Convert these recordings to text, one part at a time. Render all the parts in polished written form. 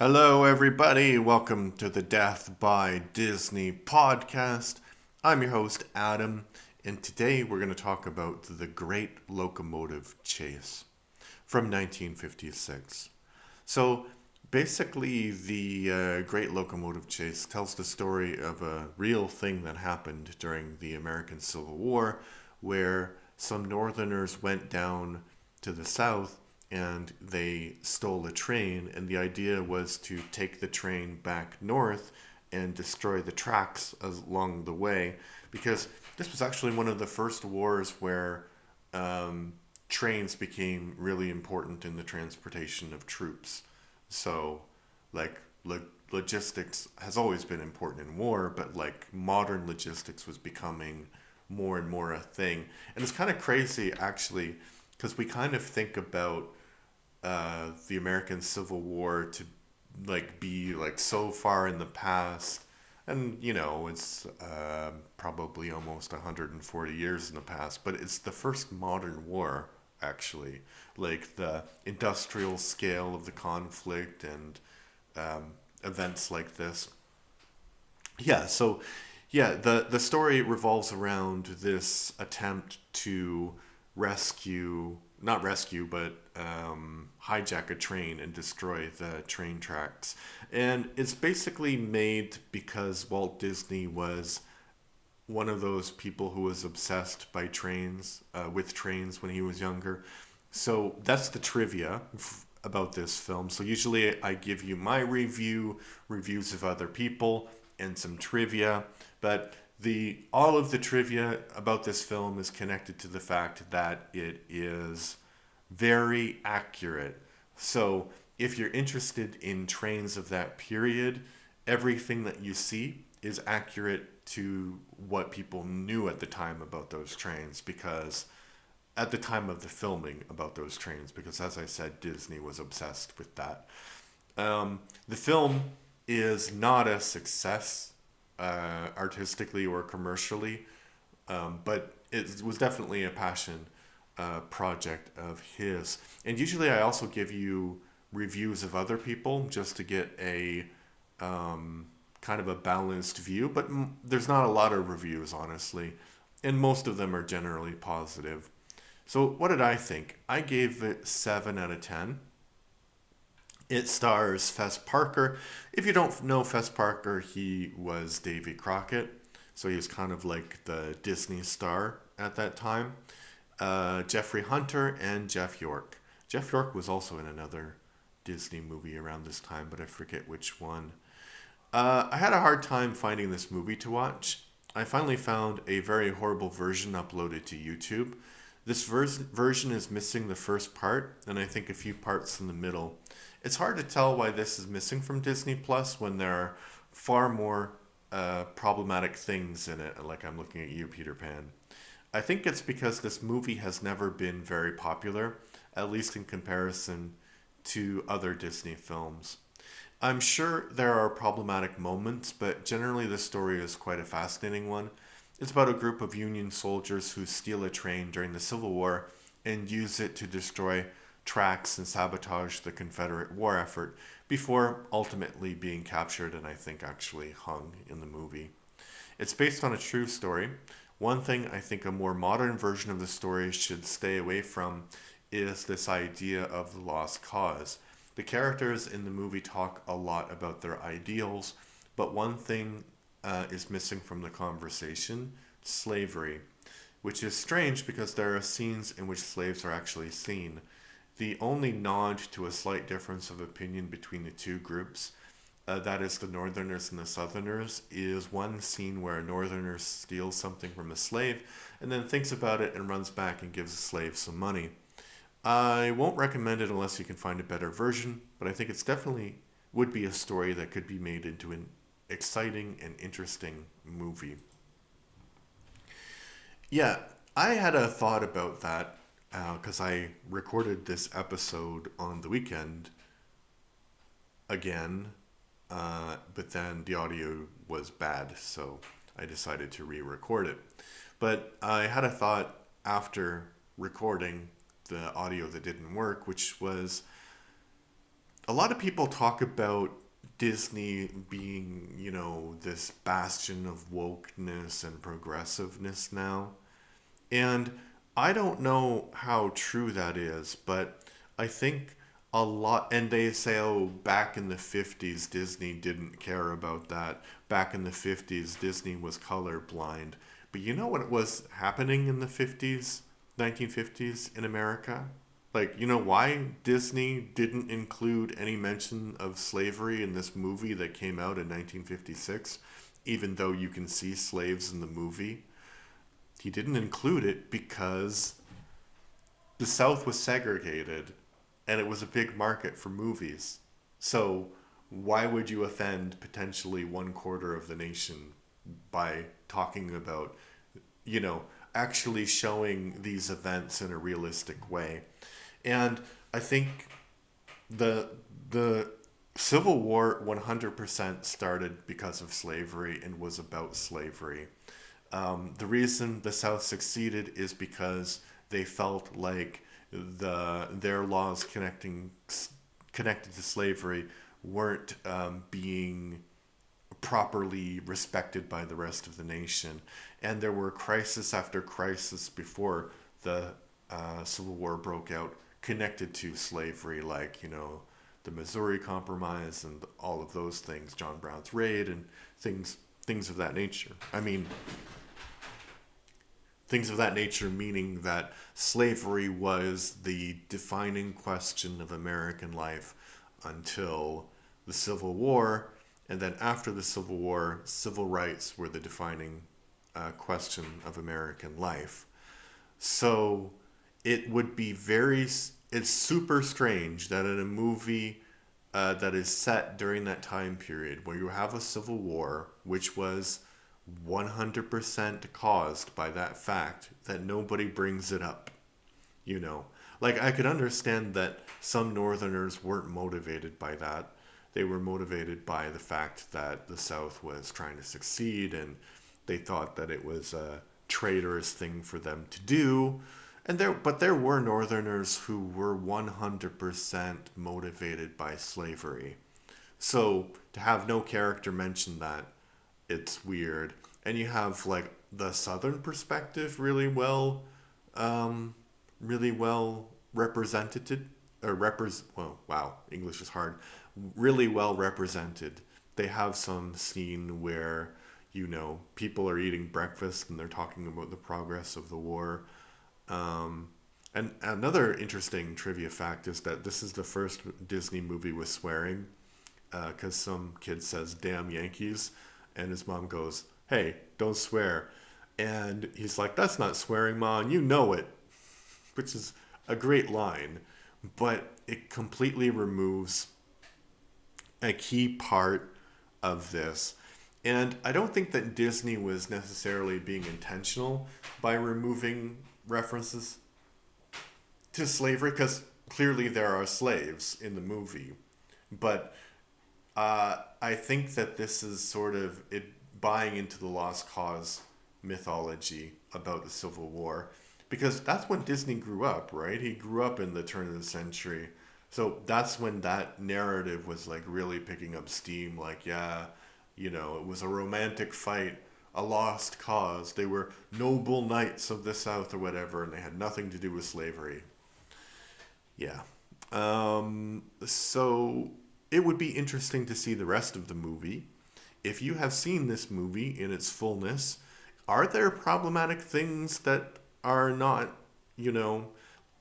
Hello, everybody. Welcome to the Death by Disney podcast. I'm your host, Adam, and today we're going to talk about the Great Locomotive Chase from 1956. So, basically, the Great Locomotive Chase tells the story of a real thing that happened during the American Civil War, where some Northerners went down to the South and they stole a train, and the idea was to take the train back north and destroy the tracks along the way, because this was actually one of the first wars where um, trains became really important in the transportation of troops. So, like, logistics has always been important in war, but like modern logistics was becoming more and more a thing. And it's kind of crazy, actually, because we kind of think about the American Civil War to like be like so far in the past, and it's probably almost 140 years in the past, but it's the first modern war actually, like the industrial scale of the conflict and events like this. Yeah, so yeah, the story revolves around this attempt to rescue, not rescue, but hijack a train and destroy the train tracks. And it's basically made because Walt Disney was one of those people who was obsessed by trains, with trains when he was younger. So that's the trivia about this film. So usually I give you my reviews of other people, and some trivia, but the all of the trivia about this film is connected to the fact that it is very accurate. So if you're interested in trains of that period, everything that you see is accurate to what people knew at the time about those trains, because at the time of the filming about those trains, because as I said, Disney was obsessed with that. The film is not a success artistically or commercially, but it was definitely a passion project of his. And usually I also give you reviews of other people just to get a kind of a balanced view, but there's not a lot of reviews, honestly, and most of them are generally positive. So, what did I think? I gave it 7 out of 10. It stars Fess Parker. If you don't know Fess Parker, he was Davy Crockett. So he was kind of like the Disney star at that time. Jeffrey Hunter and Jeff York. Jeff York was also in another Disney movie around this time, but I forget which one. I had a hard time finding this movie to watch. I finally found a very horrible version uploaded to YouTube. This version is missing the first part, and I think a few parts in the middle. It's hard to tell why this is missing from Disney Plus when there are far more problematic things in it, like I'm looking at you, Peter Pan. I think it's because this movie has never been very popular, at least in comparison to other Disney films. I'm sure there are problematic moments, but generally the story is quite a fascinating one. It's about a group of Union soldiers who steal a train during the Civil War and use it to destroy tracks and sabotage the Confederate war effort before ultimately being captured and I think actually hung in the movie. It's based on a true story. One thing I think a more modern version of the story should stay away from is this idea of the lost cause. The characters in the movie talk a lot about their ideals, but one thing is missing from the conversation: slavery, which is strange because there are scenes in which slaves are actually seen. The only nod to a slight difference of opinion between the two groups, that is the Northerners and the Southerners, is one scene where a Northerner steals something from a slave and then thinks about it and runs back and gives the slave some money. I won't recommend it unless you can find a better version, but I think it's definitely would be a story that could be made into an exciting and interesting movie. Yeah, I had a thought about that because I recorded this episode on the weekend again, but then the audio was bad, so I decided to re record it. But I had a thought after recording the audio that didn't work, which was a lot of people talk about Disney being, this bastion of wokeness and progressiveness now. And I don't know how true that is, but I think a lot, and they say, oh, back in the 50s, Disney didn't care about that. Back in the 50s, Disney was colorblind. But you know what was happening in the 50s, 1950s in America? Like, you know why Disney didn't include any mention of slavery in this movie that came out in 1956, even though you can see slaves in the movie? He didn't include it because the South was segregated and it was a big market for movies. So why would you offend potentially one quarter of the nation by talking about, you know, actually showing these events in a realistic way? And I think the the Civil War 100% started because of slavery and was about slavery. The reason the South succeeded is because they felt like their laws connected to slavery weren't being properly respected by the rest of the nation, and there were crisis after crisis before the Civil War broke out connected to slavery, like the Missouri Compromise and all of those things, John Brown's raid, and things of that nature. I mean, things of that nature, meaning that slavery was the defining question of American life until the Civil War. And then after the Civil War, civil rights were the defining question of American life. So it would be it's super strange that in a movie that is set during that time period where you have a civil war, which was 100% caused by that fact, that nobody brings it up. You know, like I could understand that some Northerners weren't motivated by that. They were motivated by the fact that the South was trying to succeed and they thought that it was a traitorous thing for them to do. But there were Northerners who were 100% motivated by slavery. So to have no character mention that, it's weird. And you have like the Southern perspective um, really well represented, well, wow, English is hard. Really well represented. They have some scene where people are eating breakfast and they're talking about the progress of the war. Um, and another interesting trivia fact is that this is the first Disney movie with swearing, because some kid says "damn Yankees," and his mom goes, "Hey, don't swear," and he's like, "That's not swearing, Mom. You know it," which is a great line, but it completely removes a key part of this. And I don't think that Disney was necessarily being intentional by removing references to slavery, because clearly there are slaves in the movie. But I think that this is sort of it buying into the lost cause mythology about the Civil War, because that's when Disney grew up, right? He grew up in the turn of the century. So that's when that narrative was like really picking up steam. Like, yeah, it was a romantic fight, a lost cause. They were noble knights of the South or whatever, and they had nothing to do with slavery. Yeah. So it would be interesting to see the rest of the movie. If you have seen this movie in its fullness, are there problematic things that are not, you know,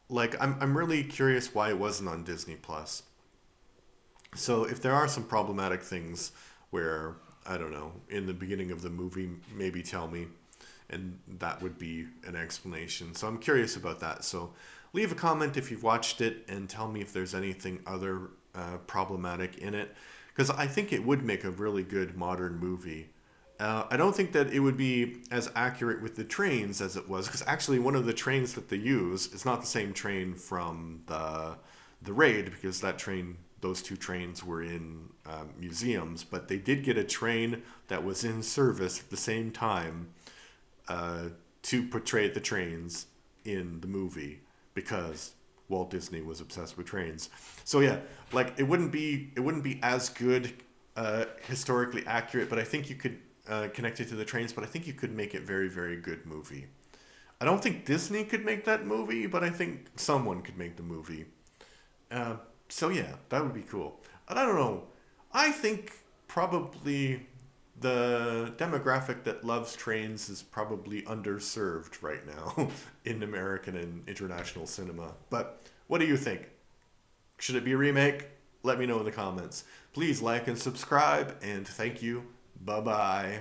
like I'm really curious why it wasn't on Disney Plus. So if there are some problematic things where I don't know, in the beginning of the movie, maybe tell me, and that would be an explanation. So I'm curious about that. So leave a comment if you've watched it and tell me if there's anything other problematic in it, because I think it would make a really good modern movie. I don't think that it would be as accurate with the trains as it was, because actually one of the trains that they use is not the same train from the raid, because those two trains were in museums, but they did get a train that was in service at the same time uh, to portray the trains in the movie, because Walt Disney was obsessed with trains. So yeah, like it wouldn't be as good historically accurate, but I think you could connect it to the trains. But I think you could make it very very good movie. I don't think Disney could make that movie, but I think someone could make the movie. Uh, so yeah, that would be cool. And I don't know. I think probably the demographic that loves trains is probably underserved right now in American and international cinema. But what do you think? Should it be a remake? Let me know in the comments. Please like and subscribe, and thank you. Bye bye.